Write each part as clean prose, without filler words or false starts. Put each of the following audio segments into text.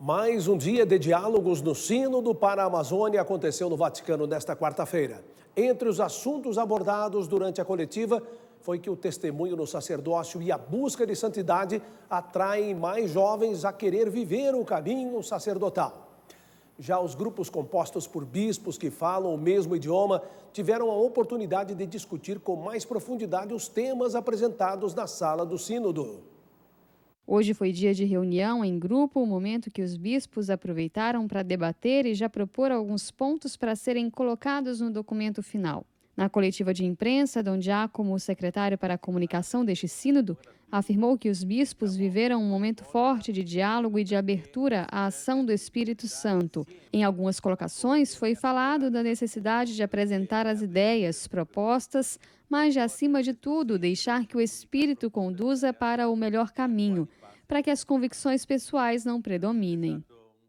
Mais um dia de diálogos no Sínodo para a Amazônia aconteceu no Vaticano nesta quarta-feira. Entre os assuntos abordados durante a coletiva foi que o testemunho no sacerdócio e a busca de santidade atraem mais jovens a querer viver o caminho sacerdotal. Já os grupos compostos por bispos que falam o mesmo idioma tiveram a oportunidade de discutir com mais profundidade os temas apresentados na sala do Sínodo. Hoje foi dia de reunião em grupo, o momento que os bispos aproveitaram para debater e já propor alguns pontos para serem colocados no documento final. Na coletiva de imprensa, Dom Giacomo, o secretário para a comunicação deste sínodo, afirmou que os bispos viveram um momento forte de diálogo e de abertura à ação do Espírito Santo. Em algumas colocações foi falado da necessidade de apresentar as ideias, propostas, mas de, acima de tudo, deixar que o Espírito conduza para o melhor caminho, para que as convicções pessoais não predominem.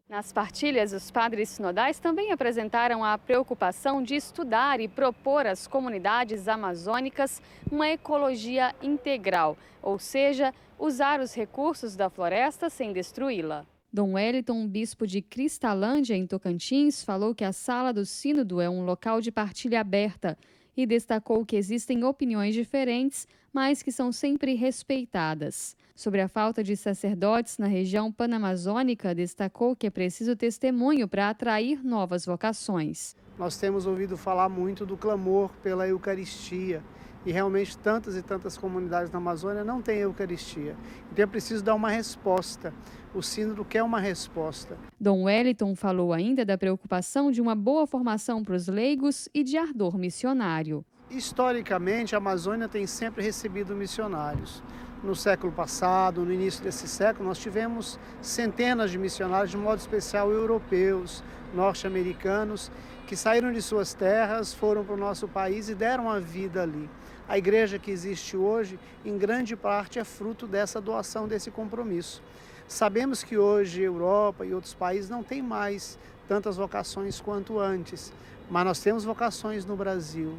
Nas partilhas, os padres sinodais também apresentaram a preocupação de estudar e propor às comunidades amazônicas uma ecologia integral, ou seja, usar os recursos da floresta sem destruí-la. Dom Wellington, bispo de Cristalândia, em Tocantins, falou que a sala do Sínodo é um local de partilha aberta e destacou que existem opiniões diferentes, mas que são sempre respeitadas. Sobre a falta de sacerdotes na região panamazônica, destacou que é preciso testemunho para atrair novas vocações. Nós temos ouvido falar muito do clamor pela Eucaristia e realmente tantas e tantas comunidades na Amazônia não têm Eucaristia. Então é preciso dar uma resposta. O Sínodo quer uma resposta. Dom Wellington falou ainda da preocupação de uma boa formação para os leigos e de ardor missionário. Historicamente, a Amazônia tem sempre recebido missionários. No século passado, no início desse século, nós tivemos centenas de missionários, de modo especial europeus, norte-americanos, que saíram de suas terras, foram para o nosso país e deram a vida ali. A igreja que existe hoje, em grande parte, é fruto dessa doação, desse compromisso. Sabemos que hoje a Europa e outros países não têm mais tantas vocações quanto antes, mas nós temos vocações no Brasil.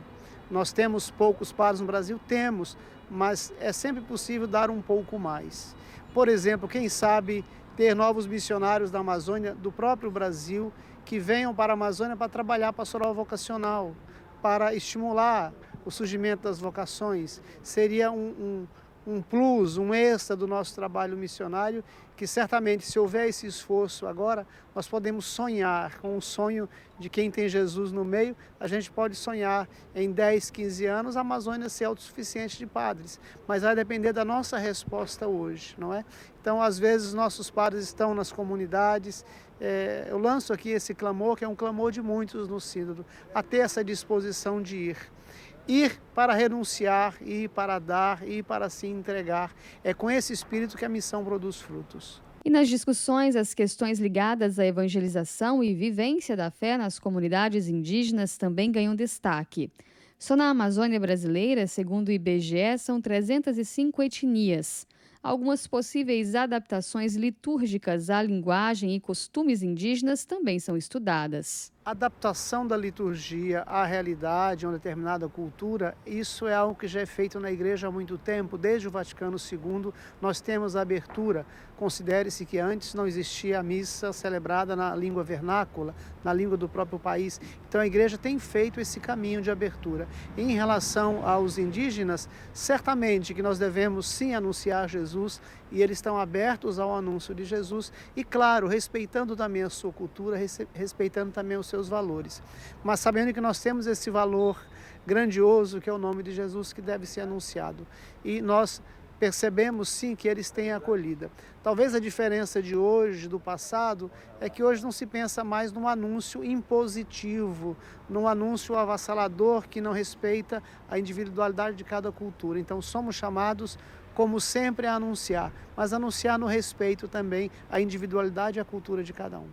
Nós temos poucos padres no Brasil? Temos, mas é sempre possível dar um pouco mais. Por exemplo, quem sabe ter novos missionários da Amazônia, do próprio Brasil, que venham para a Amazônia para trabalhar pastoral vocacional, para estimular o surgimento das vocações. Seria um plus, um extra do nosso trabalho missionário, que certamente, se houver esse esforço agora, nós podemos sonhar com o sonho de quem tem Jesus no meio. A gente pode sonhar em 10, 15 anos a Amazônia ser autossuficiente de padres, mas vai depender da nossa resposta hoje, não é? Então, às vezes, nossos padres estão nas comunidades. Eu lanço aqui esse clamor, que é um clamor de muitos no Sínodo, a ter essa disposição de ir. Ir para renunciar, ir para dar, ir para se entregar. É com esse espírito que a missão produz frutos. E nas discussões, as questões ligadas à evangelização e vivência da fé nas comunidades indígenas também ganham destaque. Só na Amazônia brasileira, segundo o IBGE, são 305 etnias. Algumas possíveis adaptações litúrgicas à linguagem e costumes indígenas também são estudadas. A adaptação da liturgia à realidade, a uma determinada cultura, isso é algo que já é feito na igreja há muito tempo. Desde o Vaticano II, nós temos a abertura. Considere-se que antes não existia a missa celebrada na língua vernácula, na língua do próprio país. Então a igreja tem feito esse caminho de abertura. Em relação aos indígenas, certamente que nós devemos sim anunciar Jesus, e eles estão abertos ao anúncio de Jesus e, claro, respeitando também a sua cultura, respeitando também os seus valores. Mas sabendo que nós temos esse valor grandioso que é o nome de Jesus, que deve ser anunciado. E nós percebemos sim que eles têm acolhida. Talvez a diferença de hoje, do passado, é que hoje não se pensa mais num anúncio impositivo, num anúncio avassalador que não respeita a individualidade de cada cultura. Então somos chamados, como sempre, a anunciar, mas anunciar no respeito também à individualidade e à cultura de cada um.